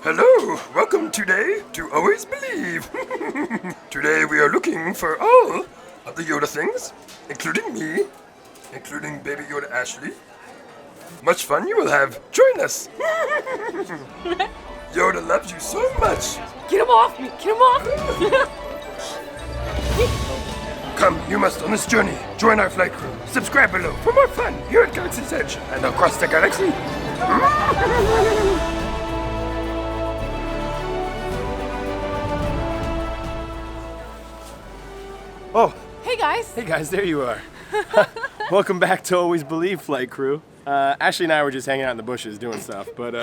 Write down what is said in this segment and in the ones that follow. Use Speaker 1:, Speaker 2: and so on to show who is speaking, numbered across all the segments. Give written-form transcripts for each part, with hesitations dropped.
Speaker 1: Hello, welcome today to Always Believe. Today we are looking for all of the Yoda things, including me, including Baby Yoda Ashley. Much fun you will have. Join us. Yoda loves you so much.
Speaker 2: Get him off me! Get him off me!
Speaker 1: Come, you must on this journey. Join our flight crew. Subscribe below for more fun here at Galaxy's Edge and across the galaxy.
Speaker 3: Oh,
Speaker 2: Hey guys!
Speaker 3: hey guys, there you are. Welcome back to Always Believe, flight crew. Ashley and I were just hanging out in the bushes doing stuff, but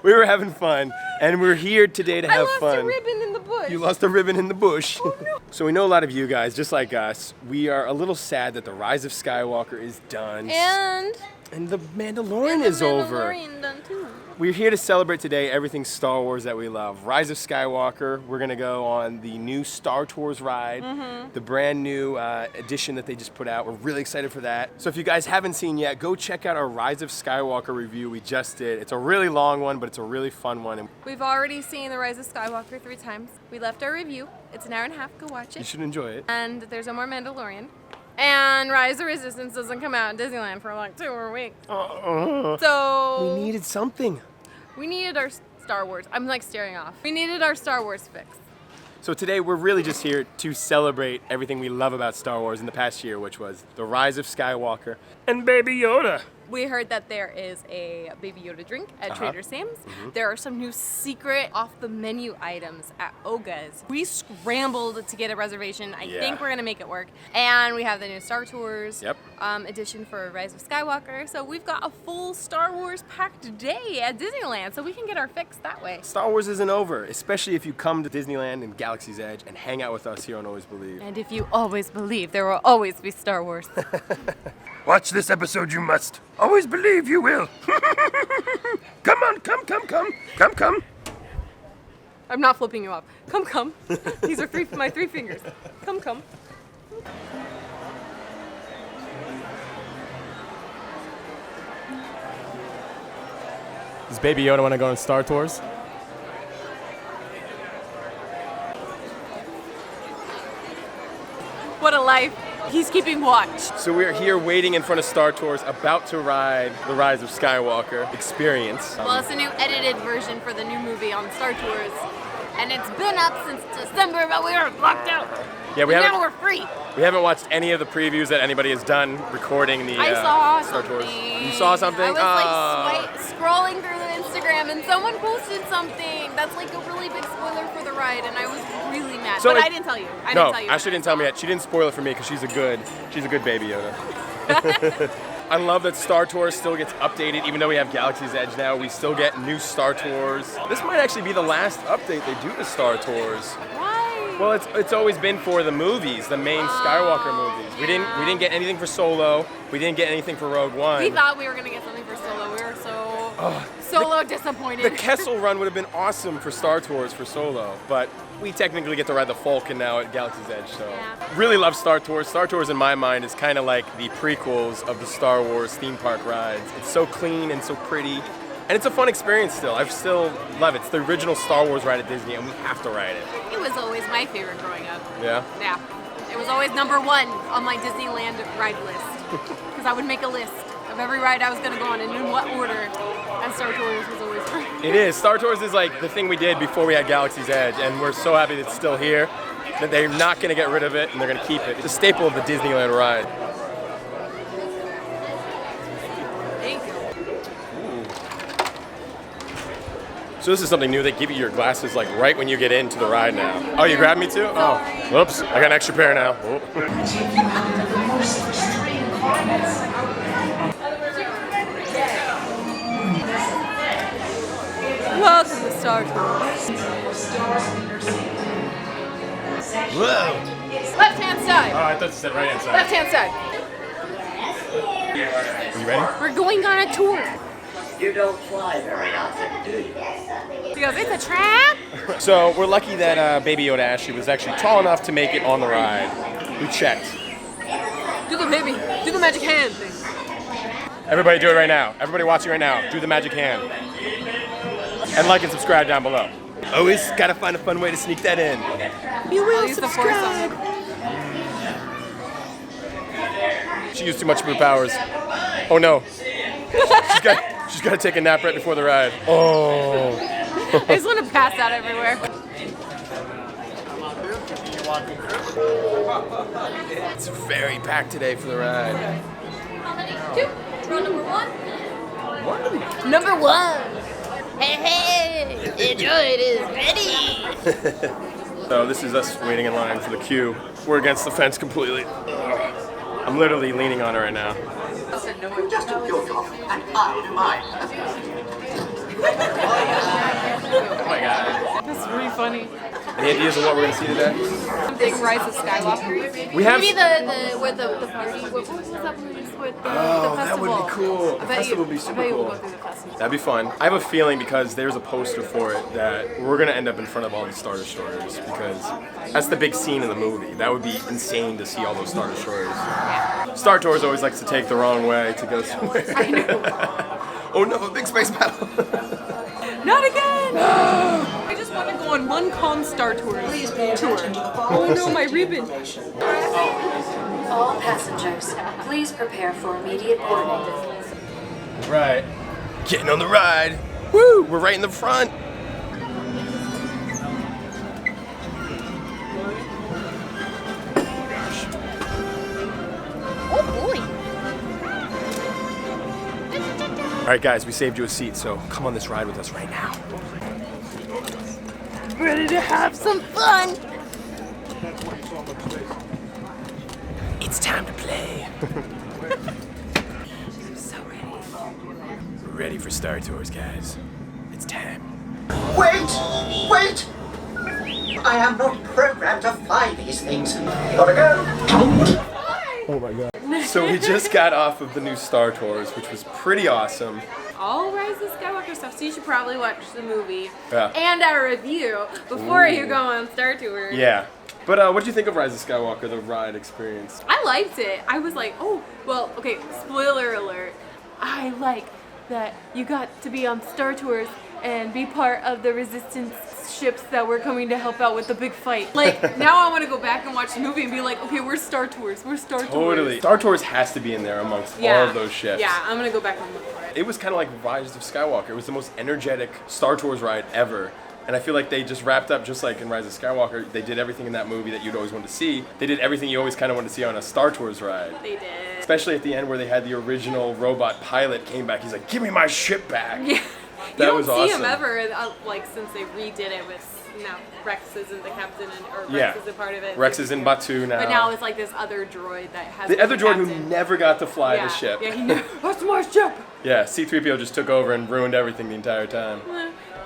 Speaker 3: we were having fun, and we're here today to have fun.
Speaker 2: I lost a ribbon in the bush.
Speaker 3: You lost a ribbon in the bush.
Speaker 2: Oh, no.
Speaker 3: So we know a lot of you guys, just like us, we are a little sad that the Rise of Skywalker is done. And the Mandalorian is over.
Speaker 2: Mandalorian done too.
Speaker 3: We're here to celebrate today everything Star Wars that we love. Rise of Skywalker, we're gonna go on the new Star Tours ride, the brand new edition that they just put out. We're really excited for that. So if you guys haven't seen yet, go check out our Rise of Skywalker review we just did. It's a really long one, but it's a really fun one.
Speaker 2: We've already seen the Rise of Skywalker 3 times. We left our review. It's an hour and a half. Go watch
Speaker 3: You
Speaker 2: it.
Speaker 3: should enjoy it.
Speaker 2: And there's no more Mandalorian. And Rise of Resistance doesn't come out in Disneyland for like 2 more weeks. So
Speaker 3: We needed something.
Speaker 2: we needed our Star Wars. I'm like staring off. We needed our Star Wars fix.
Speaker 3: So today we're really just here to celebrate everything we love about Star Wars in the past year, which was the Rise of Skywalker and Baby Yoda.
Speaker 2: We heard that there is a Baby Yoda drink at Trader Sam's. There are some new secret off-the-menu items at Oga's. We scrambled to get a reservation. I think we're gonna make it work. And we have the new Star Tours edition for Rise of Skywalker. So we've got a full Star Wars packed day at Disneyland, so we can get our fix that way.
Speaker 3: Star Wars isn't over, especially if you come to Disneyland and Galaxy's Edge and hang out with us here on Always Believe.
Speaker 2: And if you always believe, there will always be Star Wars.
Speaker 1: Watch this episode, you must. Always believe you will. Come on, come.
Speaker 2: I'm not flipping you off. Come. These are my 3 fingers. Come.
Speaker 3: Does Baby Yoda want to go on Star Tours?
Speaker 2: What a life. He's keeping watch.
Speaker 3: So we're here waiting in front of Star Tours, about to ride the Rise of Skywalker experience.
Speaker 2: Well, it's a new edited version for the new movie on Star Tours. And it's been up since December, but we were locked out.
Speaker 3: Yeah,
Speaker 2: Now we're free.
Speaker 3: We haven't watched any of the previews that anybody has done recording the
Speaker 2: I saw
Speaker 3: Star Tours.
Speaker 2: something.
Speaker 3: You saw something?
Speaker 2: I was like scrolling through the Instagram and someone posted something that's like a really big spoiler for the ride, and I was really mad.
Speaker 3: So
Speaker 2: but
Speaker 3: it-
Speaker 2: I didn't tell you. I didn't tell you.
Speaker 3: Ashley didn't tell me yet. She didn't spoil it for me because she's a good Baby Yoda. I love that Star Tours still gets updated, even though we have Galaxy's Edge now. We still get new Star Tours. This might actually be the last update they do to Star Tours.
Speaker 2: Why?
Speaker 3: Well, it's always been for the movies, the main Skywalker movies. We didn't get anything for Solo. We didn't get anything for Rogue One.
Speaker 2: We thought we were gonna get something for Solo. We were so disappointed.
Speaker 3: The Kessel Run would have been awesome for Star Tours for Solo, but we technically get to ride the Falcon now at Galaxy's Edge, so. Really love Star Tours. Star Tours in my mind is kind of like the prequels of the Star Wars theme park rides. It's so clean and so pretty, and it's a fun experience still. I still love it. It's the original Star Wars ride at Disney, and we have to ride it.
Speaker 2: It was always my favorite growing up.
Speaker 3: Yeah?
Speaker 2: Yeah. It was always number 1 on my Disneyland ride list. Because I would make a list of every ride I was going to go on and in what order. And Star Tours was always free.
Speaker 3: It is. Star Tours is like the thing we did before we had Galaxy's Edge, and we're so happy that it's still here, that they're not going to get rid of it, and they're going to keep it. It's a staple of the Disneyland ride.
Speaker 2: Thank you.
Speaker 3: So this is something new. They give you your glasses like right when you get into the ride now. Oh, you grabbed me too? Oh, whoops. I got an extra pair now.
Speaker 2: Welcome to Star Tours.
Speaker 3: Whoa.
Speaker 2: Left-hand side.
Speaker 3: Oh, I thought you said right hand side.
Speaker 2: Left-hand side.
Speaker 3: Are you ready?
Speaker 2: We're going on a tour.
Speaker 4: You don't fly very often, do you?
Speaker 2: She goes, it's a trap.
Speaker 3: So we're lucky that Baby Yoda Ashley was actually tall enough to make it on the ride. We checked.
Speaker 2: Do the magic hand thing.
Speaker 3: Everybody do it right now. Everybody watching right now, do the magic hand. And like and subscribe down below. Always gotta find a fun way to sneak that in. You will subscribe. She used too much of her powers. Oh no. She's got to take a nap right before the ride. Oh.
Speaker 2: I just want to pass out everywhere.
Speaker 3: It's very packed today for the ride.
Speaker 2: How many? 2? Row number 1? Number 1. Hey, the droid is ready.
Speaker 3: So this is us waiting in line for the queue. We're against the fence completely. Ugh. I'm literally leaning on her right now.
Speaker 4: Just a Yoda, and I do mine.
Speaker 3: Oh my god.
Speaker 2: That's really funny.
Speaker 3: Any ideas of what we're gonna see today?
Speaker 2: Big Rise of Skywalker.
Speaker 3: We have.
Speaker 2: Maybe the with the party. What was that movie with the festival?
Speaker 3: That would be cool. The festival would be super cool.
Speaker 2: We'll go through the festival.
Speaker 3: That'd be fun. I have a feeling because there's a poster for it that we're gonna end up in front of all the Star Destroyers because that's the big scene in the movie. That would be insane to see all those Star Destroyers. Star Tours always likes to take the wrong way to go somewhere.
Speaker 2: I know.
Speaker 3: Oh no, a big space battle.
Speaker 2: Not again! I just want to go on one calm Star Tour. Oh no, my ribbon.
Speaker 5: All passengers, please prepare for immediate boarding.
Speaker 3: Right. Getting on the ride. Woo! We're right in the front.
Speaker 2: Oh boy.
Speaker 3: All right, guys, we saved you a seat, so come on this ride with us right now.
Speaker 2: Ready to have some fun.
Speaker 3: It's time to play.
Speaker 2: I'm so ready.
Speaker 3: We're ready for Star Tours, guys. It's time.
Speaker 4: Wait! Wait! I am not programmed to fly these things. Gotta go!
Speaker 3: Oh my god. So we just got off of the new Star Tours, which was pretty awesome.
Speaker 2: All Rise of Skywalker stuff, so you should probably watch the movie
Speaker 3: Yeah.
Speaker 2: and our review before you go on Star Tour.
Speaker 3: Yeah. But what did you think of Rise of Skywalker, the ride experience?
Speaker 2: I liked it. I was like, oh, well, okay, spoiler alert. I like that you got to be on Star Tours and be part of the Resistance ships that were coming to help out with the big fight. Like, now I want to go back and watch the movie and be like, okay, we're Star Tours. We're Star Tours.
Speaker 3: Totally. Star Tours has to be in there amongst all of those ships.
Speaker 2: Yeah, I'm going to go back and look for it.
Speaker 3: It was kind of like Rise of Skywalker. It was the most energetic Star Tours ride ever. And I feel like they just wrapped up just like in Rise of Skywalker. They did everything in that movie that you'd always wanted to see. They did everything you always kind of wanted to see on a Star Tours ride.
Speaker 2: They did.
Speaker 3: Especially at the end where they had the original robot pilot came back. He's like, give me my ship back.
Speaker 2: Yeah.
Speaker 3: That was awesome.
Speaker 2: You don't see him ever, like, since they redid it with, Rex isn't the captain, or Rex isn't part of it.
Speaker 3: Rex is in Batuu now.
Speaker 2: But now it's like this other droid that has
Speaker 3: the other droid
Speaker 2: captain.
Speaker 3: who never got to fly the ship.
Speaker 2: Yeah, he never, that's my ship!
Speaker 3: Yeah, C-3PO just took over and ruined everything the entire time.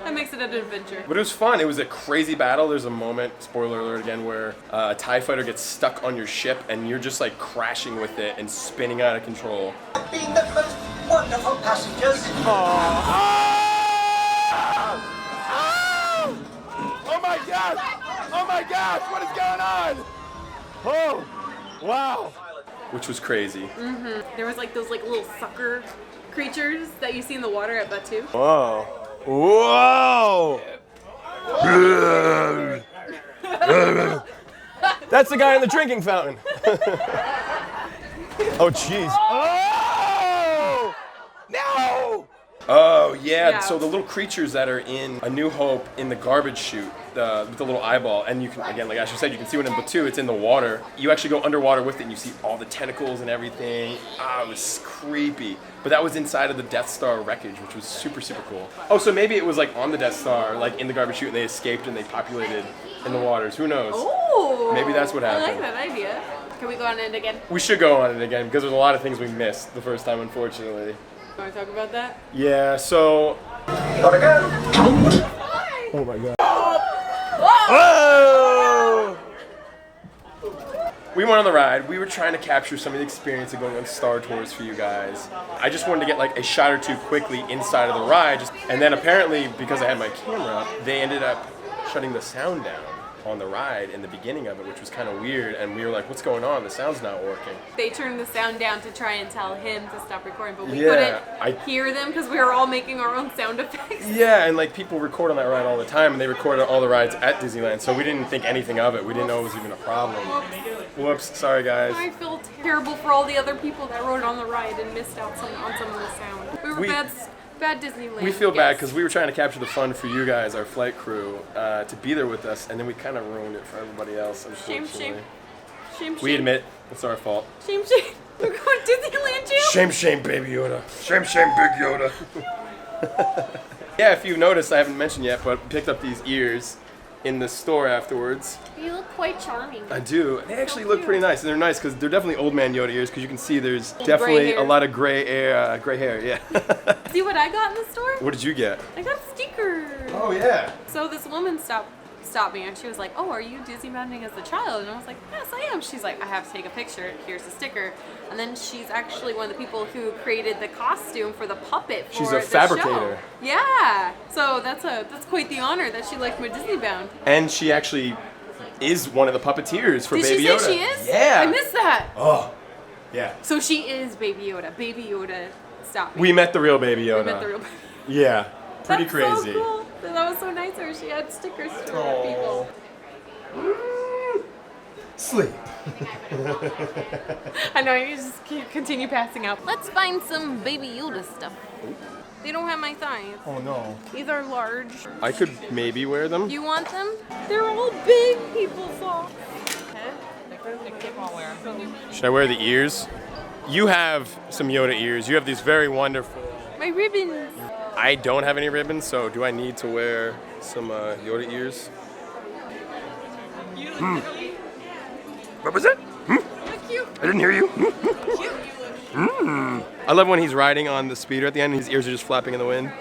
Speaker 2: That makes it an adventure.
Speaker 3: But it was fun. It was a crazy battle. There's a moment, spoiler alert again, where a TIE fighter gets stuck on your ship and you're just like crashing with it and spinning out of control.
Speaker 4: Being the most wonderful passengers.
Speaker 3: Oh my god! Oh my gosh! What is going on? Oh, wow! Which was crazy.
Speaker 2: Mm-hmm. There was like those like little sucker creatures that you see in the water at Batuu.
Speaker 3: Whoa! Whoa! That's the guy in the drinking fountain. Oh jeez. Oh! No! Oh yeah. So the little creatures that are in A New Hope in the garbage chute, with the little eyeball, and you can, again, like Ashley said, you can see one in Batuu. It's in the water. You actually go underwater with it, and you see all the tentacles and everything. It was creepy. But that was inside of the Death Star wreckage, which was super, super cool. Oh, so maybe it was like on the Death Star, like in the garbage chute, and they escaped and they populated in the waters. Who knows?
Speaker 2: Oh!
Speaker 3: Maybe that's what happened.
Speaker 2: I like that idea. Can we go on it again?
Speaker 3: We should go on it again because there's a lot of things we missed the first time, unfortunately.
Speaker 2: Want to talk about that?
Speaker 3: Yeah. So.
Speaker 4: Gotta go!
Speaker 3: Oh my god. Whoa! We went on the ride. We were trying to capture some of the experience of going on Star Tours for you guys. I just wanted to get like a shot or two quickly inside of the ride, and then apparently because I had my camera, they ended up shutting the sound down on the ride in the beginning of it, which was kind of weird. And we were like, what's going on? The sound's not working.
Speaker 2: They turned the sound down to try and tell him to stop recording, but we couldn't hear them because we were all making our own sound effects.
Speaker 3: Yeah, and like people record on that ride all the time, and they recorded all the rides at Disneyland, so we didn't think anything of it. We didn't know it was even a problem. Whoops, sorry guys.
Speaker 2: I feel terrible for all the other people that rode on the ride and missed out on some of the sound. We were bad Disneyland.
Speaker 3: We feel bad because we were trying to capture the fun for you guys, our flight crew, to be there with us, and then we kind of ruined it for everybody else, unfortunately.
Speaker 2: Shame.
Speaker 3: We admit, it's our fault.
Speaker 2: Shame. We're going to Disneyland jail.
Speaker 3: Shame, Baby Yoda.
Speaker 1: Shame, Big Yoda.
Speaker 3: Yeah, if you've noticed, I haven't mentioned yet, but picked up these ears in the store afterwards.
Speaker 2: You look quite charming.
Speaker 3: I do. They actually look pretty nice, and they're nice because they're definitely old man Yoda ears because you can see there's
Speaker 2: Old
Speaker 3: definitely
Speaker 2: gray
Speaker 3: a lot of gray hair, yeah.
Speaker 2: See what I got in the store?
Speaker 3: What did you get?
Speaker 2: I got stickers.
Speaker 3: Oh, yeah.
Speaker 2: So this woman stopped me and she was like, "Oh, are you DisneyBounding as a child?" And I was like, "Yes, I am." She's like, "I have to take a picture. Here's a sticker." And then she's actually one of the people who created the costume for the puppet for
Speaker 3: She's a
Speaker 2: the
Speaker 3: fabricator.
Speaker 2: show. Yeah. So that's quite the honor that she liked my Disneybound.
Speaker 3: And she actually is one of the puppeteers for Baby Yoda.
Speaker 2: Did she say she is?
Speaker 3: Yeah.
Speaker 2: I missed that.
Speaker 3: Oh, yeah.
Speaker 2: So she is Baby Yoda. Baby Yoda stopped me.
Speaker 3: We met the real Baby Yoda.
Speaker 2: We met the real Baby.
Speaker 3: Yeah, pretty
Speaker 2: That's
Speaker 3: crazy.
Speaker 2: So cool. That was so nice of her. She had stickers for people.
Speaker 3: Sleep.
Speaker 2: I know, you just continue passing out. Let's find some Baby Yoda stuff. They don't have my size.
Speaker 3: Oh no.
Speaker 2: These are large.
Speaker 3: I could maybe wear them.
Speaker 2: You want them? They're all big people socks.
Speaker 3: Should I wear the ears? You have some Yoda ears. You have these very wonderful.
Speaker 2: My ribbons.
Speaker 3: I don't have any ribbons, so do I need to wear some Yoda ears?
Speaker 1: What was that?
Speaker 2: Cute.
Speaker 1: I didn't hear you.
Speaker 3: I love when he's riding on the speeder at the end and his ears are just flapping in the wind.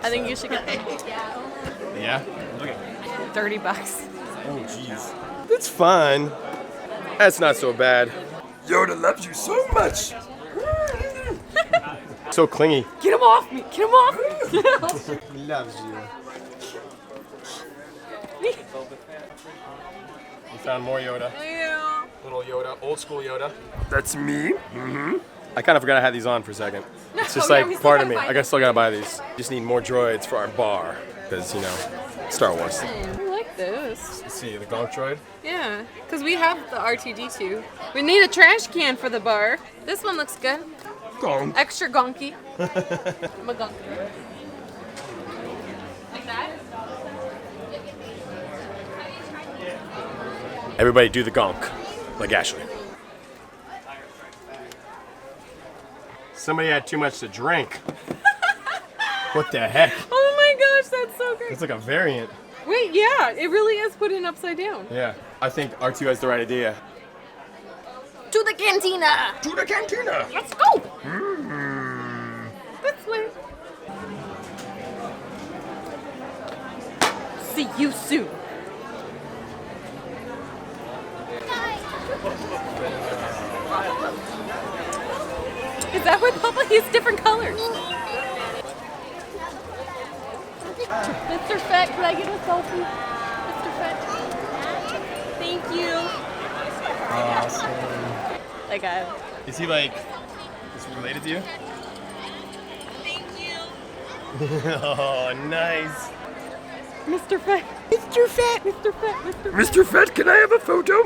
Speaker 2: I think you should get them.
Speaker 3: Yeah?
Speaker 2: $30.
Speaker 3: Oh, jeez. It's fun. That's not so bad.
Speaker 1: Yoda loves you so much.
Speaker 3: So clingy.
Speaker 2: Get him off me. Get him off me.
Speaker 3: He loves you. We found more Yoda.
Speaker 2: Yeah.
Speaker 3: Little Yoda, old school Yoda.
Speaker 1: That's me.
Speaker 3: I kind of forgot I had these on for a second. It's just
Speaker 2: yeah,
Speaker 3: like
Speaker 2: we still
Speaker 3: part of
Speaker 2: gotta
Speaker 3: me.
Speaker 2: buy
Speaker 3: I still gotta buy these. Just need more droids for our bar. Because, you know, Star Wars.
Speaker 2: I like this.
Speaker 3: Let's see, the Gonk Droid.
Speaker 2: Yeah, because we have the R2-D2. We need a trash can for the bar. This one looks good.
Speaker 1: Gonk.
Speaker 2: Extra gonky. I'm a gonky. Like that?
Speaker 3: Everybody do the Gonk, like Ashley. Somebody had too much to drink. What the heck?
Speaker 2: Oh my gosh, that's so great.
Speaker 3: It's like a variant.
Speaker 2: Wait, yeah, it really is put in upside down.
Speaker 3: Yeah, I think R2 has the right idea.
Speaker 2: To the cantina!
Speaker 1: To the cantina.
Speaker 2: Let's go! This way. See you soon. Is that what Papa is different colors? Mr. Fett, can I get a selfie? Mr. Fett. Thank you.
Speaker 3: Awesome.
Speaker 2: Like a.
Speaker 3: Is he like, is he related to you?
Speaker 2: Thank you.
Speaker 3: Oh, nice.
Speaker 2: Mr. Fett. Mr. Fett. Mr. Fett. Mr. Fett.
Speaker 1: Mr. Fett, can I have a photo?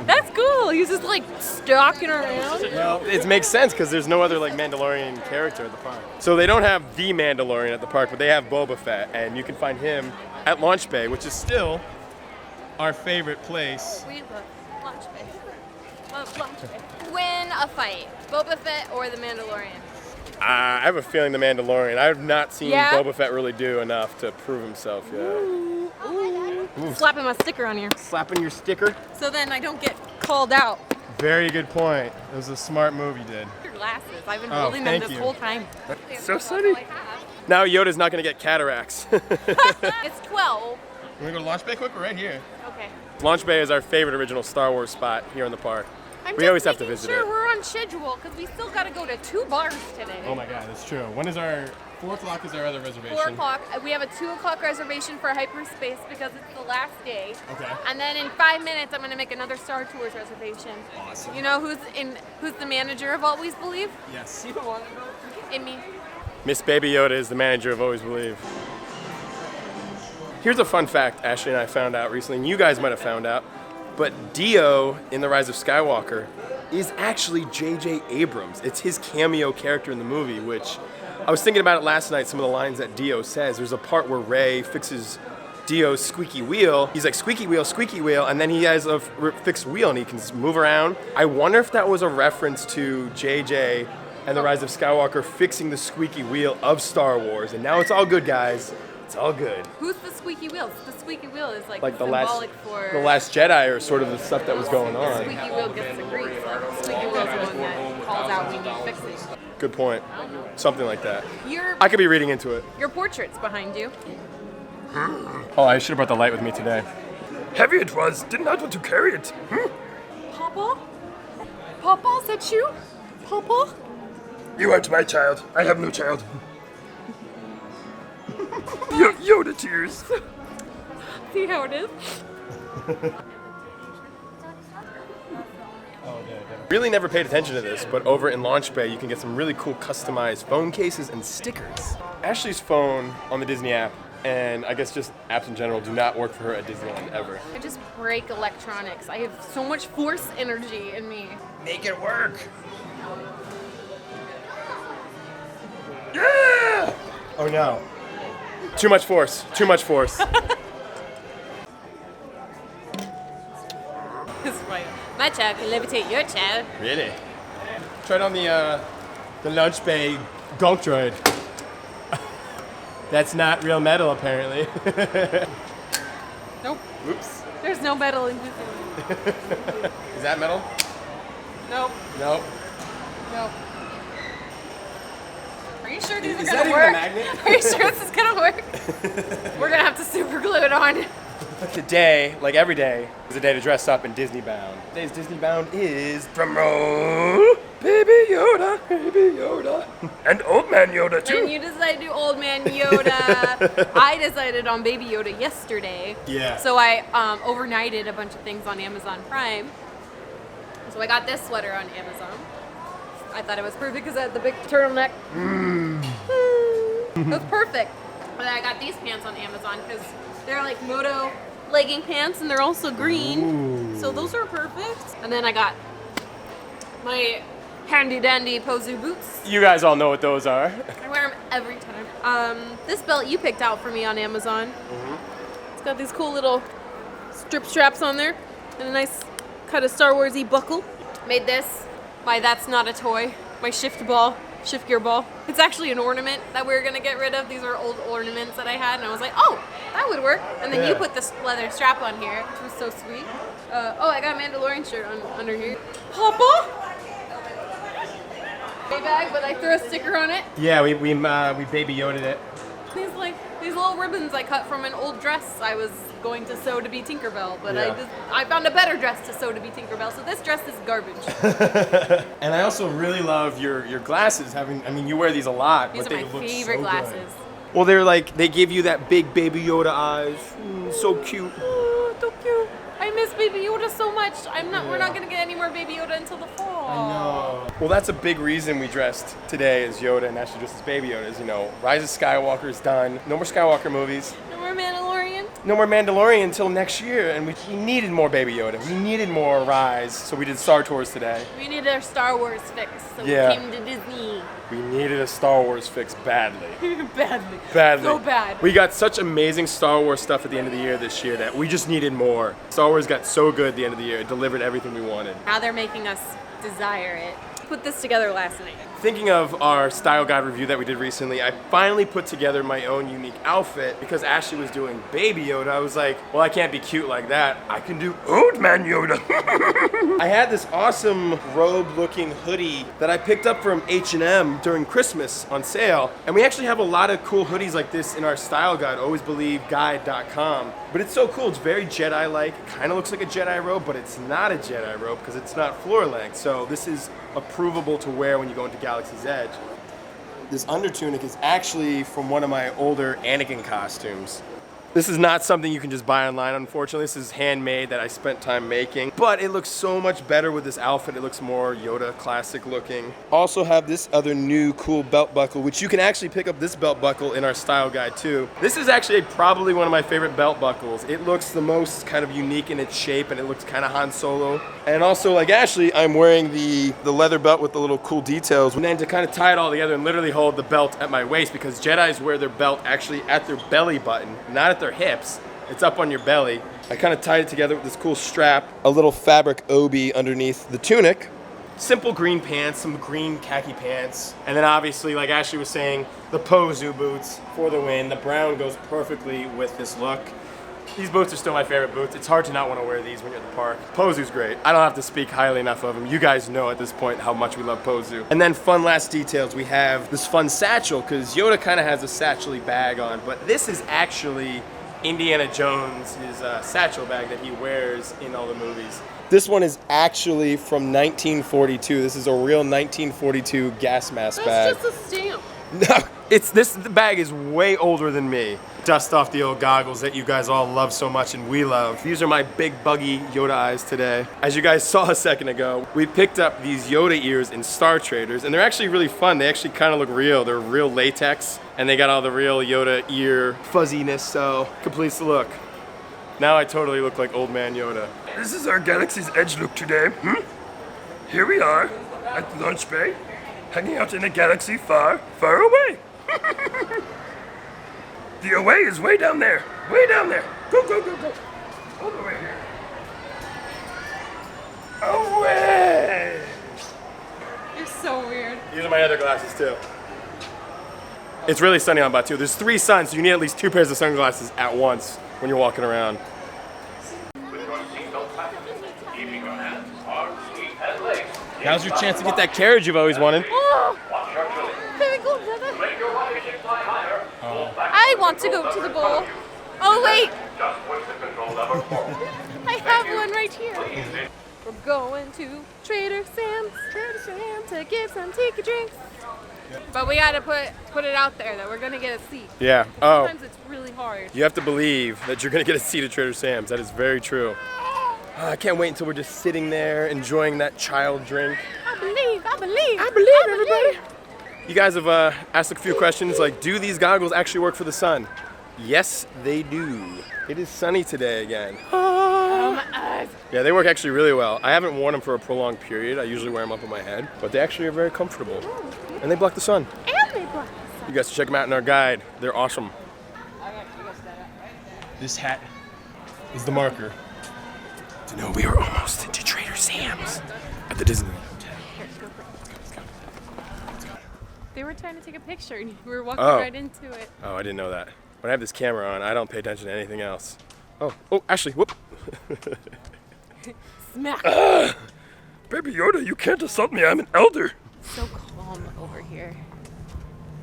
Speaker 2: That's cool. He's just like stalking around.
Speaker 3: Well, it makes sense because there's no other like Mandalorian character at the park. So they don't have the Mandalorian at the park, but they have Boba Fett, and you can find him at Launch Bay, which is still our favorite place.
Speaker 2: We love Launch Bay. Love Launch Bay. Win a fight, Boba Fett or the Mandalorian?
Speaker 3: I have a feeling the Mandalorian. I have not seen
Speaker 2: Yeah?
Speaker 3: Boba Fett really do enough to prove himself yet.
Speaker 2: Ooh. Slapping my sticker on here.
Speaker 3: Slapping your sticker?
Speaker 2: So then I don't get called out.
Speaker 3: Very good point. It was a smart move you did.
Speaker 2: Your glasses. I've been
Speaker 3: Oh,
Speaker 2: holding them
Speaker 3: thank
Speaker 2: this
Speaker 3: you.
Speaker 2: whole time.
Speaker 1: So sunny.
Speaker 3: Now Yoda's not going to get cataracts.
Speaker 2: It's 12.
Speaker 3: We're going to go to Launch Bay quick? We're right here.
Speaker 2: Okay.
Speaker 3: Launch Bay is our favorite original Star Wars spot here in the park.
Speaker 2: I
Speaker 3: We always have to visit
Speaker 2: sure
Speaker 3: it.
Speaker 2: we're on schedule because we still got to go to 2 bars today.
Speaker 3: Oh my God, that's true. When is our 4 o'clock? Is our other reservation?
Speaker 2: 4 o'clock. We have a 2 o'clock reservation for hyperspace because it's the last day.
Speaker 3: Okay.
Speaker 2: And then in 5 minutes, I'm gonna make another Star Tours reservation.
Speaker 3: Awesome.
Speaker 2: You know who's the manager of Always Believe?
Speaker 3: Yes.
Speaker 2: In me.
Speaker 3: Miss Baby Yoda is the manager of Always Believe. Here's a fun fact Ashley and I found out recently, and you guys might have found out, but Dio in The Rise of Skywalker is actually J.J. Abrams. It's his cameo character in the movie, which I was thinking about it last night, some of the lines that Dio says. There's a part where Rey fixes Dio's squeaky wheel. He's like, squeaky wheel, and then he has a fixed wheel and he can move around. I wonder if that was a reference to J.J. and The Rise of Skywalker fixing the squeaky wheel of Star Wars. And now it's all good, guys. It's all good.
Speaker 2: Who's the squeaky wheel? The squeaky wheel is like
Speaker 3: The
Speaker 2: symbolic for
Speaker 3: Last Jedi, or sort of the stuff that was going
Speaker 2: the
Speaker 3: on.
Speaker 2: squeaky wheel gets the grease. Like, the squeaky wheel is the one that calls out we need fixing.
Speaker 3: Good point. Something like that.
Speaker 2: Your
Speaker 3: I could be reading into it.
Speaker 2: your portrait's behind you.
Speaker 3: Oh, I should have brought the light with me today.
Speaker 1: Heavy it was. Did not want to carry it.
Speaker 2: Papa? Papa, is that you? Papa?
Speaker 1: You aren't my child. I have no child. Yoda tears.
Speaker 2: See how it is?
Speaker 3: Really never paid attention to this, but over in Launch Bay, you can get some really cool customized phone cases and stickers. Ashley's phone on the Disney app, and I guess just apps in general, do not work for her at Disneyland ever.
Speaker 2: I just break electronics. I have so much force energy in me.
Speaker 1: Make it work. Yeah!
Speaker 3: Oh no. Too much force. Too much force.
Speaker 2: My child can levitate your child.
Speaker 3: Really? Tried on the Launch Bay Gonk Droid. That's not real metal, apparently.
Speaker 2: Nope.
Speaker 3: Oops.
Speaker 2: There's no metal in Disneyland.
Speaker 3: Is that metal?
Speaker 2: Nope.
Speaker 3: Nope.
Speaker 2: Nope. Are you sure these
Speaker 3: Is
Speaker 2: are
Speaker 3: that
Speaker 2: gonna
Speaker 3: even a
Speaker 2: work?
Speaker 3: magnet?
Speaker 2: Are you sure this is gonna work? We're gonna have to super glue it on.
Speaker 3: Today, like every day, is a day to dress up in DisneyBound. Today's DisneyBound is
Speaker 1: Drumroll. Baby Yoda. Baby Yoda. And Old Man Yoda, too.
Speaker 2: And you decided to do Old Man Yoda. I decided on Baby Yoda yesterday.
Speaker 3: Yeah.
Speaker 2: So I overnighted a bunch of things on Amazon Prime. So I got this sweater on Amazon. I thought it was perfect because it had the big turtleneck. It was perfect. And then I got these pants on Amazon because they're like moto legging pants and they're also green. So those are perfect. And then I got my handy dandy Pozu boots.
Speaker 3: You guys all know what those are.
Speaker 2: I wear them every time. This belt you picked out for me on Amazon. It's got these cool little strip straps on there and a nice kind of Star Wars-y buckle. Made this my That's Not a Toy, my shift gear ball. It's actually an ornament that we're gonna get rid of. These are old ornaments that I had and I was like, oh, that would work. And then you put this leather strap on here, which was so sweet. I got a Mandalorian shirt under here. Papa? Bag, but I threw a sticker on it.
Speaker 3: Yeah, we Baby Yoda it.
Speaker 2: These little ribbons I cut from an old dress I was going to sew to be Tinkerbell, but
Speaker 3: Yeah.
Speaker 2: I found a better dress to sew to be Tinkerbell, so this dress is garbage.
Speaker 3: And I also really love your glasses. You wear these a lot,
Speaker 2: These
Speaker 3: but
Speaker 2: are
Speaker 3: they
Speaker 2: my
Speaker 3: look
Speaker 2: favorite
Speaker 3: so
Speaker 2: glasses.
Speaker 3: good. Well, they give you that big Baby Yoda eyes. So cute.
Speaker 2: Oh, so cute. I miss Baby Yoda so much. We're not gonna get any more Baby Yoda until the fall.
Speaker 3: Well, that's a big reason we dressed today as Yoda and actually dressed as Baby Yoda. Is, Rise of Skywalker is done. No more Skywalker movies.
Speaker 2: No more Mandalorian.
Speaker 3: No more Mandalorian until next year, and we needed more Baby Yoda. We needed more Rise, so we did Star Tours today.
Speaker 2: We needed our Star Wars fix, so
Speaker 3: Yeah.
Speaker 2: we came to Disney.
Speaker 3: We needed a Star Wars fix badly.
Speaker 2: Badly.
Speaker 3: Badly.
Speaker 2: So bad.
Speaker 3: We got such amazing Star Wars stuff at the end of the year this year that we just needed more. Star Wars got so good at the end of the year. It delivered everything we wanted.
Speaker 2: Now they're making us desire it. Put this together last night.
Speaker 3: Thinking of our style guide review that we did recently, I finally put together my own unique outfit because Ashley was doing Baby Yoda. I was like, well, I can't be cute like that. I can do
Speaker 1: Old Man Yoda.
Speaker 3: I had this awesome robe-looking hoodie that I picked up from H&M during Christmas on sale. And we actually have a lot of cool hoodies like this in our style guide, alwaysbelieveguide.com. But it's so cool, it's very Jedi-like. It kind of looks like a Jedi robe, but it's not a Jedi robe because it's not floor length. So this is approvable to wear when you go into Galaxy's Edge. This under tunic is actually from one of my older Anakin costumes. This is not something you can just buy online, unfortunately. This is handmade that I spent time making. But it looks so much better with this outfit. It looks more Yoda classic looking. Also have this other new cool belt buckle, which you can actually pick up this belt buckle in our style guide too. This is actually probably one of my favorite belt buckles. It looks the most kind of unique in its shape and it looks kind of Han Solo. And also like Ashley, I'm wearing the leather belt with the little cool details. And then to kind of tie it all together and literally hold the belt at my waist because Jedis wear their belt actually at their belly button, not at their hips. It's up on your belly. I kind of tied it together with this cool strap, a little fabric obi underneath the tunic. Simple green pants, some green khaki pants, and then obviously, like Ashley was saying, the Pozu boots for the win. The brown goes perfectly with this look. These boots are still my favorite boots. It's hard to not want to wear these when you're at the park. Pozu's great. I don't have to speak highly enough of him. You guys know at this point how much we love Pozu. And then fun last details, we have this fun satchel, because Yoda kind of has a satchel-y bag on, but this is actually Indiana Jones' satchel bag that he wears in all the movies. This one is actually from 1942. This is a real 1942 gas mask bag.
Speaker 2: That's just a stamp.
Speaker 3: No, the bag is way older than me. Dust off the old goggles that you guys all love so much and we love. These are my big buggy Yoda eyes today. As you guys saw a second ago, we picked up these Yoda ears in Star Traders and they're actually really fun. They actually kind of look real. They're real latex and they got all the real Yoda ear fuzziness, so completes the look. Now I totally look like old man Yoda.
Speaker 1: This is our Galaxy's Edge look today. Here we are at the lunch bay, hanging out in a galaxy far, far away. The away is way down there. Way down there. Go, go, go, go. All the way here. Away!
Speaker 2: You're so weird.
Speaker 3: These are my other glasses too. It's really sunny on Batu. There's 3 suns, so you need at least 2 pairs of sunglasses at once when you're walking around. Now's your chance to get that carriage you've always wanted.
Speaker 2: Oh, very cool, brother. I want to go to the bowl. Oh, wait. I have one right here. We're going to Trader Sam's to get some tiki drinks. But we gotta put it out there that we're gonna get a seat.
Speaker 3: Yeah.
Speaker 2: Sometimes it's really hard.
Speaker 3: You have to believe that you're gonna get a seat at Trader Sam's. That is very true. I can't wait until we're just sitting there enjoying that child drink.
Speaker 2: I believe,
Speaker 3: everybody. You guys have asked a few questions like, do these goggles actually work for the sun? Yes, they do. It is sunny today again.
Speaker 2: Oh my eyes.
Speaker 3: Yeah, they work actually really well. I haven't worn them for a prolonged period. I usually wear them up on my head, but they actually are very comfortable. And they block the sun.
Speaker 2: And they block the sun.
Speaker 3: You guys should check them out in our guide. They're awesome. This hat is the marker to know we are almost into Trader Sam's at the Disneyland Hotel.
Speaker 2: Here, go for it. Let's go. They were trying to take a picture and we were walking right into it.
Speaker 3: Oh, I didn't know that. When I have this camera on, I don't pay attention to anything else. Oh, Ashley, whoop.
Speaker 2: Smack.
Speaker 1: Baby Yoda, you can't assault me. I'm an elder.
Speaker 2: So calm over here.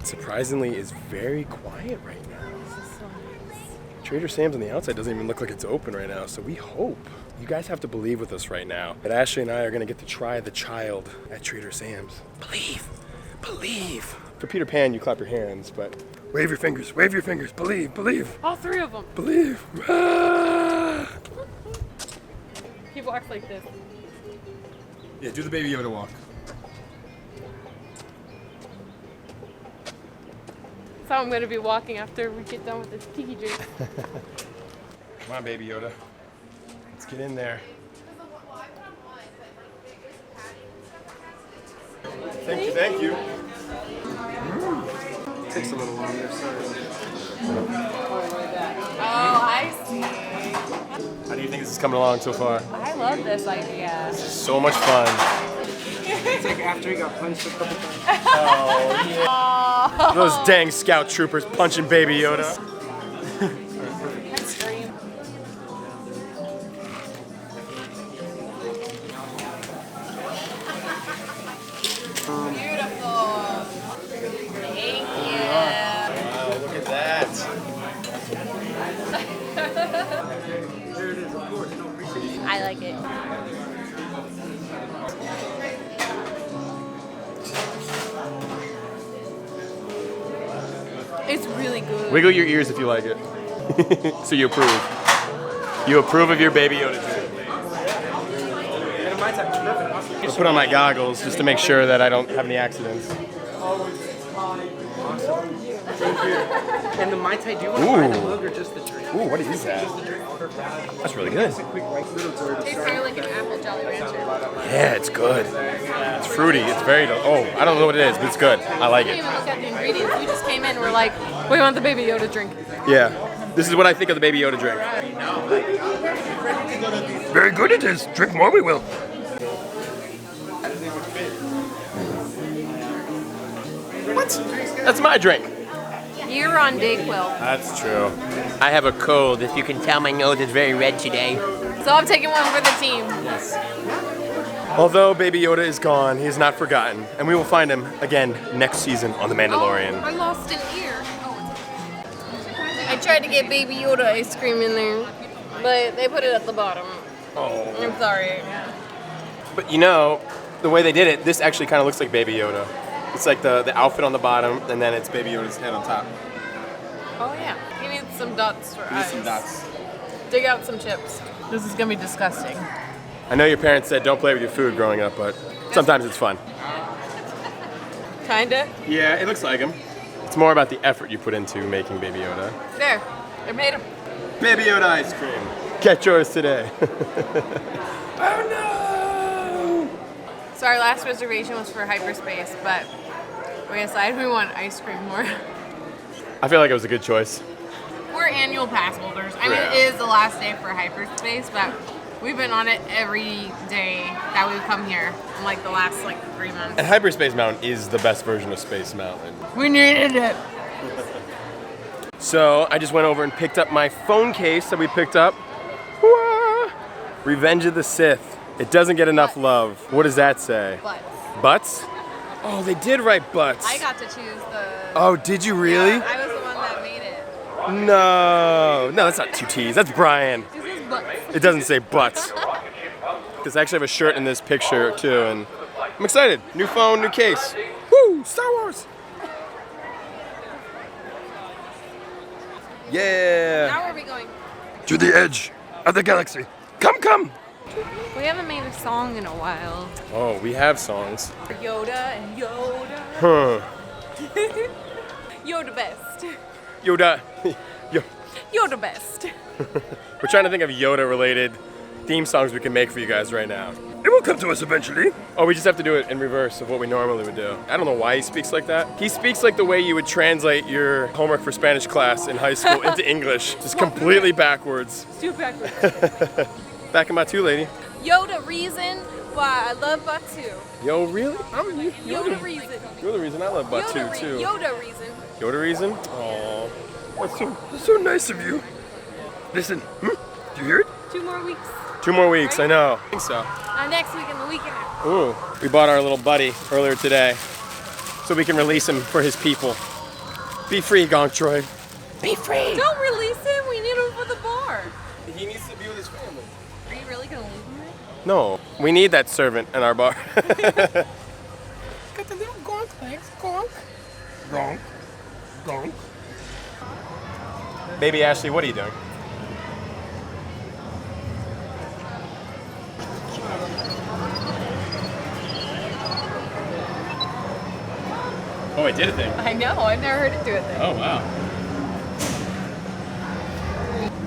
Speaker 3: Surprisingly, is very quiet right now.
Speaker 2: This is so nice.
Speaker 3: Trader Sam's on the outside doesn't even look like it's open right now, so we hope. You guys have to believe with us right now that Ashley and I are gonna get to try the child at Trader Sam's. Believe. For Peter Pan, you clap your hands, but
Speaker 1: wave your fingers. Believe.
Speaker 2: All 3 of them.
Speaker 1: Believe. Ah!
Speaker 2: He walks like this.
Speaker 3: yeah, do the Baby Yoda walk.
Speaker 2: That's how I'm going to be walking after we get done with this tiki drink.
Speaker 3: Come on, Baby Yoda. Let's get in there. Thank you. Takes a little longer, sorry.
Speaker 2: Oh, I see.
Speaker 3: How do you think this is coming along so far?
Speaker 2: I love this idea.
Speaker 3: So much fun.
Speaker 6: It's like after he got punched a couple times.
Speaker 3: Those dang scout troopers punching Baby Yoda. Wow, look at that.
Speaker 2: I like it. It's really good.
Speaker 3: Wiggle your ears if you like it. So you approve. You approve of your Baby Yoda drink. I'll put on my goggles just to make sure that I don't have any accidents.
Speaker 6: And the Mai Tai, do you want to buy the mug or just the drink?
Speaker 3: Ooh, what is that? That's really good.
Speaker 2: Tastes kind of like an apple Jolly Rancher.
Speaker 3: Yeah, it's good. It's fruity. It's very. Oh, I don't know what it is, but it's good. I like
Speaker 2: We
Speaker 3: it.
Speaker 2: didn't even look at the ingredients. We just came in and we're like, we want the Baby Yoda drink.
Speaker 3: Yeah. This is what I think of the Baby Yoda drink.
Speaker 1: Very good it is. Drink more, we will.
Speaker 3: What? That's my drink.
Speaker 2: You're on Dayquil.
Speaker 3: That's true. I have a cold. If you can tell, my nose is very red today.
Speaker 2: So I'm taking one for the team.
Speaker 3: Although Baby Yoda is gone, he is not forgotten, and we will find him again next season on The Mandalorian.
Speaker 2: Oh, I lost an ear. I tried to get Baby Yoda ice cream in there, but they put it at the bottom.
Speaker 3: Oh.
Speaker 2: I'm sorry.
Speaker 3: But you know, the way they did it, this actually kind of looks like Baby Yoda. It's like the outfit on the bottom, and then it's Baby Yoda's head on top.
Speaker 2: Oh yeah. You need some dots for eyes.
Speaker 3: Some dots.
Speaker 2: Dig out some chips. This is gonna be disgusting.
Speaker 3: I know your parents said don't play with your food growing up, but sometimes it's fun.
Speaker 2: Kinda.
Speaker 3: Yeah, it looks like him. It's more about the effort you put into making Baby Yoda.
Speaker 2: There. I made them.
Speaker 3: Baby Yoda ice cream. Get yours today.
Speaker 1: Oh no!
Speaker 2: So our last reservation was for hyperspace, but we decided we want ice cream more.
Speaker 3: I feel like it was a good choice.
Speaker 2: We're annual pass holders. I mean,
Speaker 3: Yeah.
Speaker 2: it is the last day for hyperspace, but we've been on it every day that we've come here in like the last 3 months.
Speaker 3: And Hyperspace Mountain is the best version of Space Mountain.
Speaker 2: We needed it.
Speaker 3: So I just went over and picked up my phone case that we picked up. Wah! Revenge of the Sith. It doesn't get enough love. What does that say?
Speaker 2: But
Speaker 3: Butts? Oh, they did write butts.
Speaker 2: I got to choose the.
Speaker 3: Oh, did you really?
Speaker 2: Yeah, I was the one that made it.
Speaker 3: No. No, that's not 2 T's. That's Bryan.
Speaker 2: This is butts.
Speaker 3: It doesn't say butts. Because I actually have a shirt in this picture too, and I'm excited. New phone, new case. Woo! Star Wars! Yeah!
Speaker 2: Now where are we going?
Speaker 1: To the edge of the galaxy. Come, come!
Speaker 2: We haven't made a song in a while.
Speaker 3: Oh, we have songs.
Speaker 2: Yoda and Yoda.
Speaker 3: Huh.
Speaker 2: Yoda best.
Speaker 3: Yoda.
Speaker 2: Yoda best.
Speaker 3: We're trying to think of Yoda-related theme songs we can make for you guys right now.
Speaker 1: It will come to us eventually.
Speaker 3: Oh, we just have to do it in reverse of what we normally would do. I don't know why he speaks like that. He speaks like the way you would translate your homework for Spanish class in high school into English. Just completely backwards.
Speaker 2: Too backwards.
Speaker 3: Back in my two, lady.
Speaker 2: Yoda reason why I love Batu.
Speaker 3: Yo, really?
Speaker 2: Yoda reason.
Speaker 3: You're the reason I love Batu,
Speaker 2: Yoda,
Speaker 3: too.
Speaker 2: Yoda reason.
Speaker 3: Yoda reason? Aww.
Speaker 1: That's so nice of you. Listen, do you hear it?
Speaker 2: 2 more weeks.
Speaker 3: 2 more weeks, I know. I think so.
Speaker 2: Next week and the week after.
Speaker 3: Ooh, we bought our little buddy earlier today so we can release him for his people. Be free, Gonk Droid. Be free!
Speaker 2: Don't release him. We need him for the bar.
Speaker 3: He needs to be with his family.
Speaker 2: Are you really gonna leave him there?
Speaker 3: No, we need that servant in our bar.
Speaker 2: Got the little Gonk legs. Gonk.
Speaker 1: Gonk. Gonk.
Speaker 3: Baby Ashley, what are you doing? Oh, I did a thing.
Speaker 2: I know. I've never heard it do it then.
Speaker 3: Oh, wow.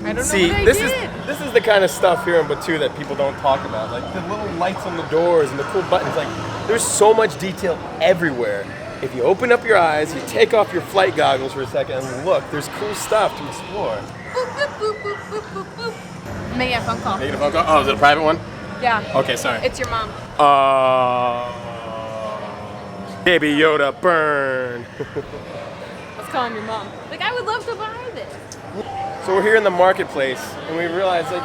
Speaker 2: I don't know
Speaker 3: See,
Speaker 2: what I
Speaker 3: this
Speaker 2: did.
Speaker 3: is the kind of stuff here in Batu that people don't talk about. Like the little lights on the doors and the cool buttons. Like, there's so much detail everywhere. If you open up your eyes, you take off your flight goggles for a second and look, there's cool stuff to explore.
Speaker 2: Boop, boop, boop, boop, boop, boop, boop. Making a phone call.
Speaker 3: Making a phone call? Oh, is it a private one?
Speaker 2: Yeah.
Speaker 3: Okay, sorry.
Speaker 2: It's your mom.
Speaker 3: Baby Yoda, burn.
Speaker 2: I was calling your mom. Like, I would love to buy this.
Speaker 3: So we're here in the marketplace, and we realize like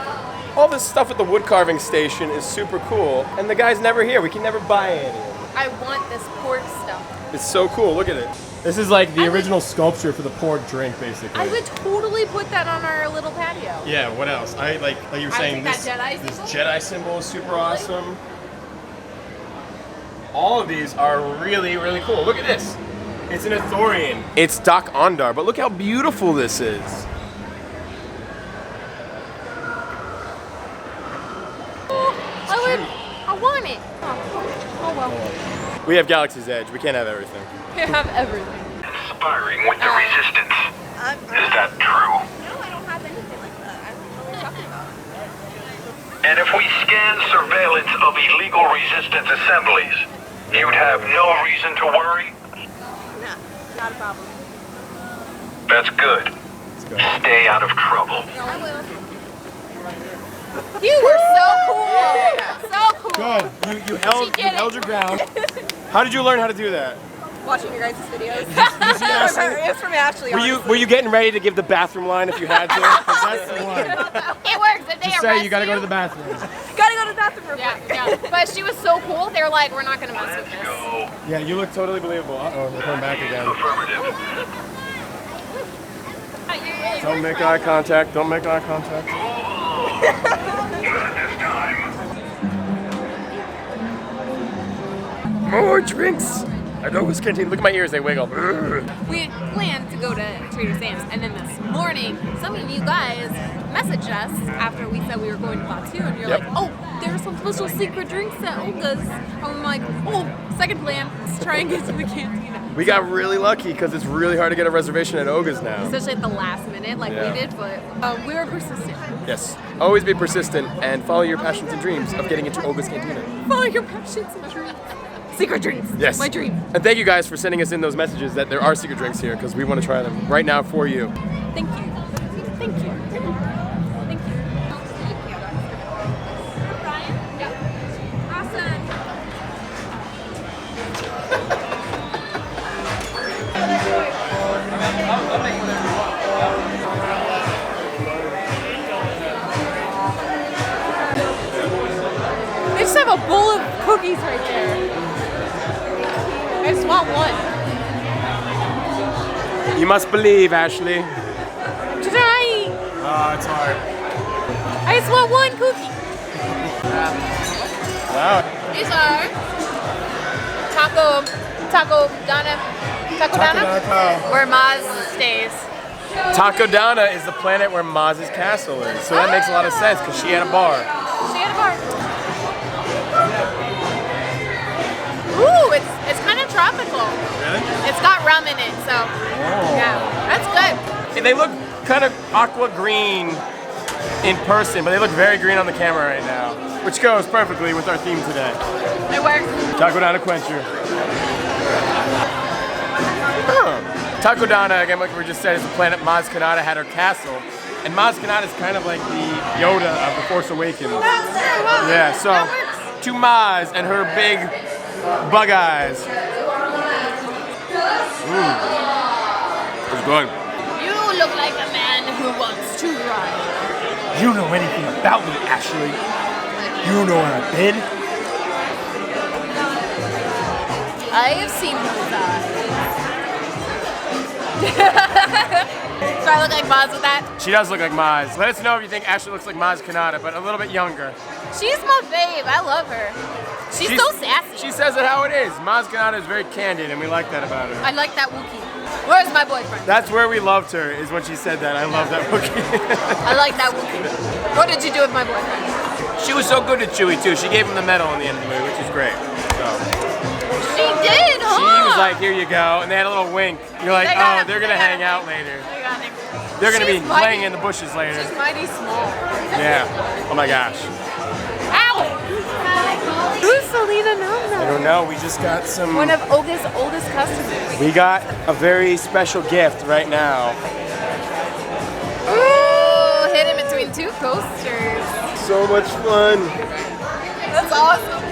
Speaker 3: all this stuff at the wood carving station is super cool, and the guy's never here. We can never buy any.
Speaker 2: I want this pork stuff.
Speaker 3: It's so cool. Look at it. This is like the original sculpture for the pork drink, basically.
Speaker 2: I would totally put that on our little patio.
Speaker 3: Yeah. What else? I like you were saying.
Speaker 2: think
Speaker 3: This
Speaker 2: that
Speaker 3: this
Speaker 2: Jedi
Speaker 3: Jedi symbol is super awesome. All of these are really, really cool. Look at this. It's an Ithorian. It's Doc Ondar, but look how beautiful this is.
Speaker 2: I want it. Oh well.
Speaker 3: We have Galaxy's Edge. We can't have everything.
Speaker 2: We have everything.
Speaker 7: Conspiring with the resistance. Is that true?
Speaker 2: No, I don't have anything like that. I don't know what you're talking about.
Speaker 7: And if we scan surveillance of illegal resistance assemblies, you'd have no reason to worry?
Speaker 2: No, not a problem.
Speaker 7: That's good. Stay out of trouble.
Speaker 2: I will. You were so cool. So cool.
Speaker 3: Good. You held your ground. How did you learn how to do that?
Speaker 2: Watching your guys' videos.
Speaker 3: It was
Speaker 2: from Ashley.
Speaker 3: Were you getting ready to give the bathroom line if you had to? 'Cause that's the one.
Speaker 2: It works. If they
Speaker 3: Just
Speaker 2: arrest
Speaker 3: say you gotta go to the bathroom.
Speaker 2: Gotta go to the bathroom real quick. Yeah. But she was so cool. They were like, we're not gonna mess with this.
Speaker 7: Go.
Speaker 3: Yeah, you look totally believable. Uh-oh, we're coming back again.
Speaker 7: Affirmative.
Speaker 3: Don't make eye contact. Don't make eye contact.
Speaker 7: Not this time.
Speaker 1: More drinks at Oga's Cantina.
Speaker 3: Look at my ears, they wiggle.
Speaker 2: We planned to go to Trader Sam's, and then this morning, some of you guys messaged us after we said we were going to Batu, and you're
Speaker 3: Yep.
Speaker 2: like, oh, there's some special secret drinks at Oga's. And I'm like, oh, second plan, let's try and get to the Cantina.
Speaker 3: We got really lucky because it's really hard to get a reservation at Oga's now.
Speaker 2: Especially at the last minute, like
Speaker 3: Yeah.
Speaker 2: we did, but we were persistent.
Speaker 3: Yes. Always be persistent and follow your passions and dreams of getting into Oga's Cantina.
Speaker 2: Follow your passions and dreams. Secret drinks.
Speaker 3: Yes.
Speaker 2: My dream.
Speaker 3: And thank you guys for sending us in those messages that there are secret drinks here because we want to try them right now for you.
Speaker 2: Thank you. Thank you. Thank you. Bryan? Yeah. Awesome. They just have a bowl of cookies right there. I just want one.
Speaker 3: You must believe, Ashley.
Speaker 2: Try.
Speaker 3: Oh, it's hard.
Speaker 2: I just want one cookie.
Speaker 3: Wow.
Speaker 2: These are Takodana, where Maz stays.
Speaker 3: Takodana is the planet where Maz's castle is, so that makes a lot of sense because she had a bar.
Speaker 2: She had a bar. Ooh, it's kind of tropical.
Speaker 3: Really?
Speaker 2: It's got rum in it, so yeah, that's good.
Speaker 3: They look kind of aqua green in person, but they look very green on the camera right now, which goes perfectly with our theme today.
Speaker 2: It works.
Speaker 3: Takodana Quencher. Takodana, again, like we just said, is the planet Maz Kanata had her castle. And Maz Kanata is kind of like the Yoda of The Force Awakens.
Speaker 2: That's true. Well,
Speaker 3: Yeah, so
Speaker 2: that works.
Speaker 3: to Maz and her big bug eyes. It's good.
Speaker 2: You look like a man who wants to ride.
Speaker 3: You know anything about me, Ashley? You know where I've been?
Speaker 2: I have seen those eyes. Do I look like Maz with that?
Speaker 3: She does look like Maz. Let us know if you think Ashley looks like Maz Kanata, but a little bit younger.
Speaker 2: She's my babe. I love her. She's so sassy.
Speaker 3: She says it how it is. Maz Kanata is very candid, and we like that about her.
Speaker 2: I like that Wookiee. Where's my boyfriend?
Speaker 3: That's where we loved her, is when she said that. I love that Wookiee.
Speaker 2: I like that Wookiee. What did you do with my boyfriend?
Speaker 3: She was so good to Chewie, too. She gave him the medal in the end of the movie, which is great. So,
Speaker 2: She did, huh?
Speaker 3: she was like, here you go, and they had a little wink. You're like,
Speaker 2: They got
Speaker 3: oh, they're going to hang out later.
Speaker 2: I got him.
Speaker 3: They're going to be
Speaker 2: She's mighty-
Speaker 3: playing in the bushes later.
Speaker 2: She's mighty small.
Speaker 3: Yeah. Oh my gosh.
Speaker 2: Ow! Who's Selena
Speaker 3: I
Speaker 2: Nana?
Speaker 3: don't know. We just got some.
Speaker 2: One of Oga's oldest customers.
Speaker 3: We got a very special gift right now.
Speaker 2: Ooh, hit him between two coasters.
Speaker 3: So much fun.
Speaker 2: That's awesome.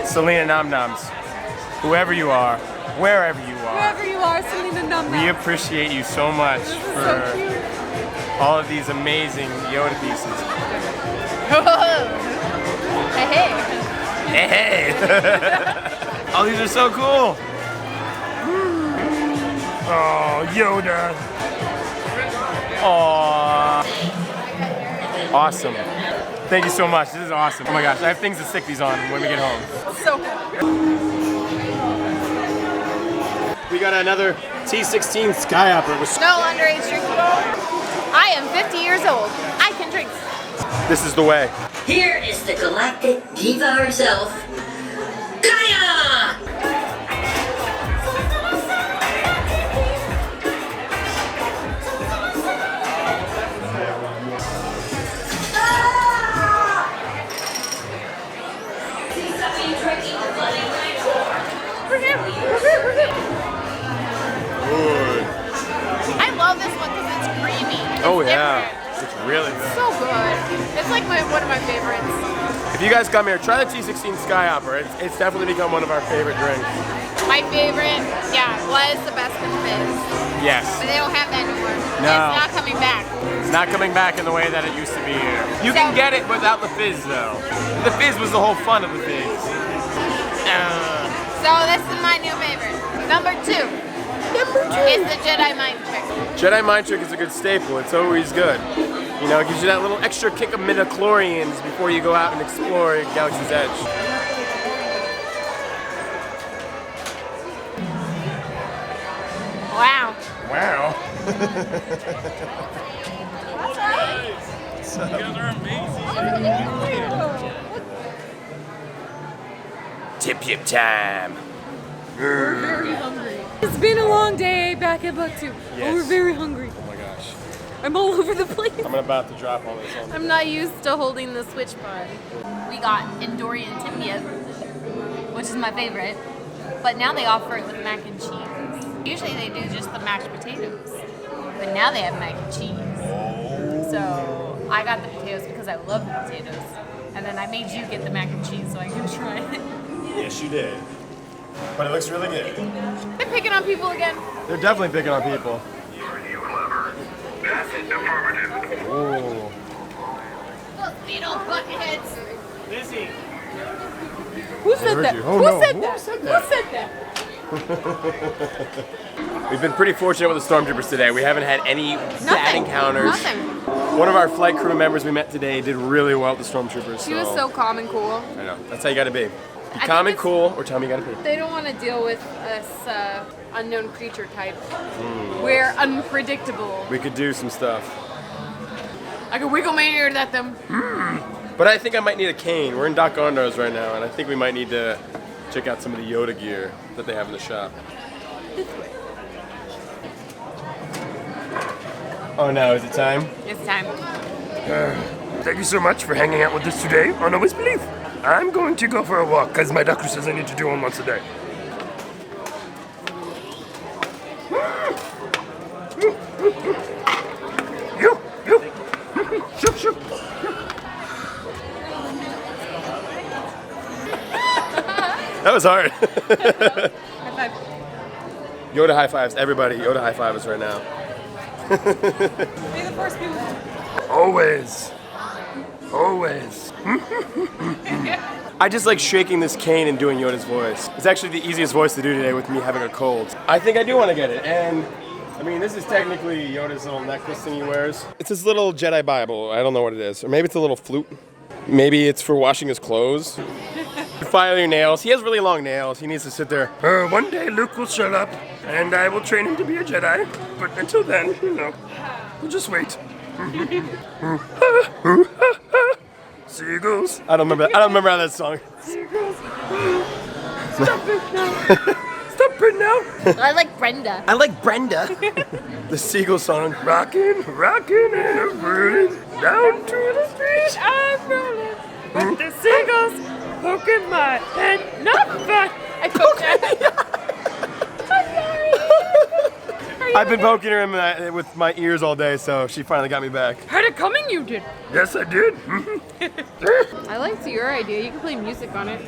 Speaker 3: Selena Nom Noms, whoever you are, wherever you are.
Speaker 2: Wherever you are, sending the number.
Speaker 3: We appreciate you so much for
Speaker 2: So cute.
Speaker 3: all of these amazing Yoda pieces.
Speaker 2: Hey, hey.
Speaker 3: Hey, hey! Oh, these are so cool.
Speaker 1: Oh, Yoda.
Speaker 3: Aww. Awesome. Thank you so much. This is awesome. Oh my gosh, I have things to stick these on when we get home.
Speaker 2: So cool.
Speaker 3: We got another T16 Skyhopper with.
Speaker 2: No underage drinking. I am 50 years old. I can drink.
Speaker 3: This is the way.
Speaker 8: Here is the galactic diva herself, Gaia!
Speaker 2: I love this one because it's creamy.
Speaker 3: Oh
Speaker 2: It's
Speaker 3: yeah,
Speaker 2: different.
Speaker 3: it's really good.
Speaker 2: So good. It's like one of my favorites.
Speaker 3: If you guys come here, try the T16 Skyhopper. It's definitely become one of our favorite drinks.
Speaker 2: My favorite, was the best in Fizz.
Speaker 3: Yes.
Speaker 2: But they don't have that anymore.
Speaker 3: No.
Speaker 2: It's not coming back.
Speaker 3: It's not coming back in the way that it used to be here. You can get it without the fizz though. The fizz was the whole fun of the fizz.
Speaker 2: So this is my new favorite. Number two. Is the Jedi Mind Trick.
Speaker 3: Jedi Mind Trick is a good staple. It's always good. You know, it gives you that little extra kick of midichlorians before you go out and explore Galaxy's Edge.
Speaker 2: Wow.
Speaker 3: Wow. Tip time.
Speaker 2: We're very hungry. It's been a long day back at Book 2.
Speaker 3: Yes.
Speaker 2: We're very hungry.
Speaker 3: Oh my gosh.
Speaker 2: I'm all over the place.
Speaker 3: I'm about to drop all this on
Speaker 2: I'm not used to holding the switch pod. We got Endorian Timbia, which is my favorite, but now they offer it with mac and cheese. Usually they do just the mashed potatoes, but now they have mac and cheese. So I got the potatoes because I love the potatoes, and then I made you get the mac and cheese so I can try it.
Speaker 3: Yes, you did. But it looks really good.
Speaker 2: They're picking on people again.
Speaker 3: They're definitely picking on people.
Speaker 7: Are you clever? That's affirmative.
Speaker 3: Ooh.
Speaker 2: Little buttheads.
Speaker 3: Lizzie.
Speaker 2: Who said that?
Speaker 3: you. Oh,
Speaker 2: Who
Speaker 3: no.
Speaker 2: said
Speaker 3: Who
Speaker 2: that?
Speaker 3: said that?
Speaker 2: Who said that?
Speaker 3: We've been pretty fortunate with the Stormtroopers today. We haven't had any bad
Speaker 2: Nothing.
Speaker 3: encounters.
Speaker 2: Nothing.
Speaker 3: One of our flight crew members we met today did really well with the Stormtroopers.
Speaker 2: She was so calm and cool.
Speaker 3: I know. That's how you gotta be. Be
Speaker 2: I
Speaker 3: calm
Speaker 2: think
Speaker 3: and cool, or tell me you gotta be.
Speaker 2: They don't want to deal with us unknown creature type. We're unpredictable.
Speaker 3: We could do some stuff.
Speaker 2: I can wiggle my ears at them.
Speaker 3: But I think I might need a cane. We're in Doc Gondar's right now, and I think we might need to check out some of the Yoda gear that they have in the shop. Oh no, is it time?
Speaker 2: It's time.
Speaker 1: Thank you so much for hanging out with us today on Always Believe. I'm going to go for a walk because my doctor says I need to do one once a day. You. Shoop.
Speaker 3: That was hard.
Speaker 2: High five.
Speaker 3: Yoda high fives, everybody. Yoda high five us right now.
Speaker 2: May the force be with you.
Speaker 1: Always.
Speaker 3: I just like shaking this cane and doing Yoda's voice. It's actually the easiest voice to do today with me having a cold. I think I do want to get it, and I mean, this is technically Yoda's little necklace thing he wears. It's his little Jedi Bible. I don't know what it is. Or maybe it's a little flute. Maybe it's for washing his clothes. File your nails. He has really long nails. He needs to sit there.
Speaker 1: One day Luke will show up, and I will train him to be a Jedi. But until then, we'll just wait. Seagulls.
Speaker 3: I don't remember how that song.
Speaker 1: Seagulls. Stop it now.
Speaker 2: I like Brenda.
Speaker 3: I like Brenda. The Seagull song.
Speaker 1: Rockin' and a rolling down to the street.
Speaker 2: I'm rolling with the seagulls poking my head. Not fun. I poked her. I'm sorry.
Speaker 3: I've been poking her with my ears all day, so she finally got me back.
Speaker 2: Had it coming, you did.
Speaker 1: Yes, I did.
Speaker 2: I liked your idea. You could play music on it.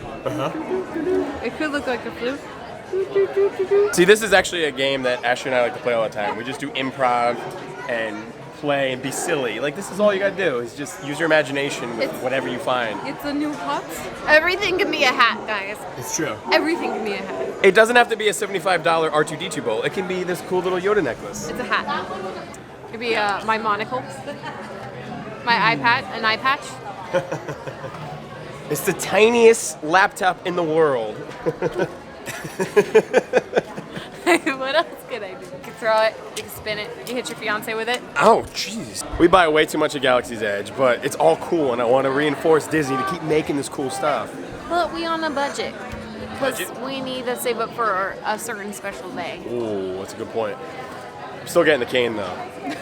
Speaker 2: It could look like a flute.
Speaker 3: See, this is actually a game that Ashley and I like to play all the time. We just do improv and play and be silly. Like, this is all you gotta do is just use your imagination with whatever you find.
Speaker 2: It's a new hot. Everything can be a hat, guys.
Speaker 3: It's true.
Speaker 2: Everything can be a hat.
Speaker 3: It doesn't have to be a $75 R2-D2 bowl. It can be this cool little Yoda necklace.
Speaker 2: It's a hat. It could be my monocle, my an eye patch.
Speaker 3: It's the tiniest laptop in the world.
Speaker 2: What else could I do? You can throw it, you can spin it, you can hit your fiance with it.
Speaker 3: Oh, jeez. We buy way too much at Galaxy's Edge, but it's all cool, and I want to reinforce Disney to keep making this cool stuff.
Speaker 2: But we on a budget. Because we need to save up for a certain special day.
Speaker 3: Ooh, that's a good point. I'm still getting the cane, though.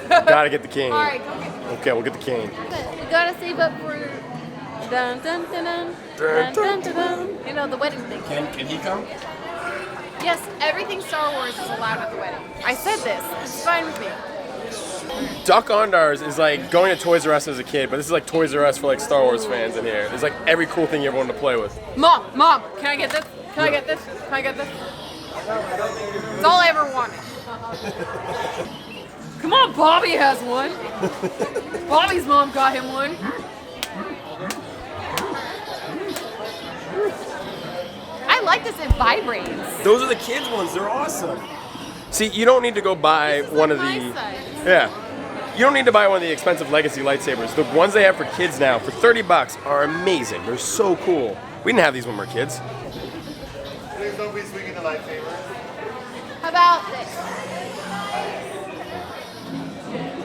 Speaker 3: Gotta get the cane.
Speaker 2: All right, go get it.
Speaker 3: Okay, we'll get the cane.
Speaker 2: We gotta save up for dun dun dun dun dun dun dun dun. You know, the wedding thing.
Speaker 3: Can he come?
Speaker 2: Yes, everything Star Wars is allowed at the wedding. I said this. It's fine with me.
Speaker 3: Duck Ondars is like going to Toys R Us as a kid, but this is like Toys R Us for like Star Wars fans in here. There's like every cool thing you ever wanted to play with.
Speaker 2: Mom, can I get this? Can I get this? Can I get this? It's all I ever wanted. Come on, Bobby has one. Bobby's mom got him one. I like this, it vibrates.
Speaker 3: Those are the kids' ones. They're awesome. See, you don't need to go buy one of the. Yeah. You don't need to buy one of the expensive Legacy lightsabers. The ones they have for kids now for $30 are amazing. They're so cool. We didn't have these when we were kids.
Speaker 9: Please don't be swinging the lightsaber.
Speaker 2: How about this?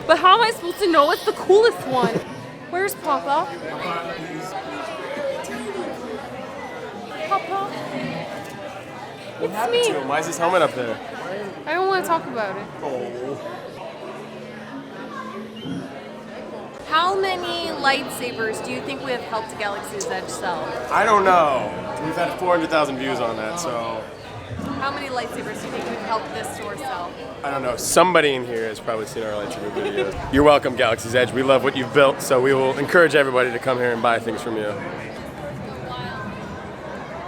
Speaker 2: But how am I supposed to know it's the coolest one? Where's Papa? Papa? It's me.
Speaker 3: Why is his helmet up there?
Speaker 2: I don't want to talk about it.
Speaker 3: Oh.
Speaker 2: How many lightsabers do you think we have helped Galaxy's Edge sell?
Speaker 3: I don't know. We've had 400,000 views on that, so.
Speaker 2: How many lightsabers do you think we've helped this store sell?
Speaker 3: I don't know. Somebody in here has probably seen our lightsaber videos. You're welcome, Galaxy's Edge. We love what you've built, so we will encourage everybody to come here and buy things from you.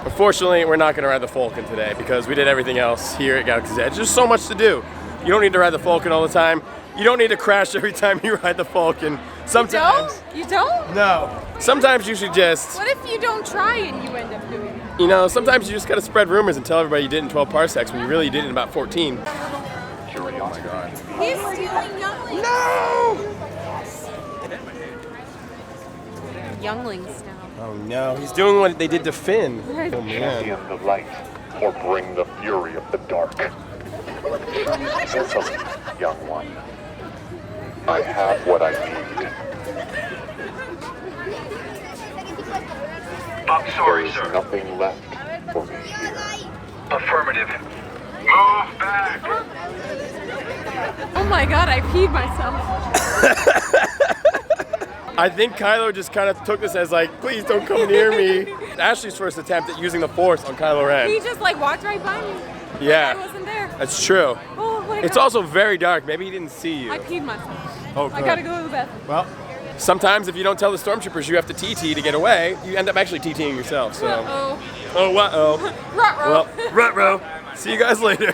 Speaker 3: Unfortunately, we're not going to ride the Falcon today because we did everything else here at Galaxy's Edge. There's so much to do. You don't need to ride the Falcon all the time. You don't need to crash every time you ride the Falcon. Sometimes.
Speaker 2: You don't?
Speaker 3: No. Sometimes you should just.
Speaker 2: What if you don't try and you end up doing it?
Speaker 3: You know, sometimes you just got to spread rumors and tell everybody you did it in 12 parsecs when you really did it in about 14.
Speaker 2: He's stealing younglings.
Speaker 3: No!
Speaker 2: Younglings now.
Speaker 3: Oh no, he's doing what they did to Finn. Oh man.
Speaker 7: Champion the light, or bring the fury of the dark. Gentlemen, young one. I have what I need. I'm sorry, sir. There's nothing left for me here. Affirmative. Move back!
Speaker 2: Oh my god, I peed myself.
Speaker 3: I think Kylo just kind of took this as like, please don't come near me. Ashley's first attempt at using the Force on Kylo Ren.
Speaker 2: He just like walked right by me.
Speaker 3: Yeah.
Speaker 2: I wasn't there.
Speaker 3: That's true.
Speaker 2: Oh my god.
Speaker 3: It's also very dark. Maybe he didn't see you.
Speaker 2: I peed myself.
Speaker 3: Oh, good.
Speaker 2: I gotta go to the bathroom.
Speaker 3: Well, sometimes if you don't tell the stormtroopers you have to TT to get away, you end up actually TTing yourself. So.
Speaker 2: Uh-oh.
Speaker 3: Oh, what-oh.
Speaker 2: Ruh-roh.
Speaker 3: Well, ruh-roh. See you guys later.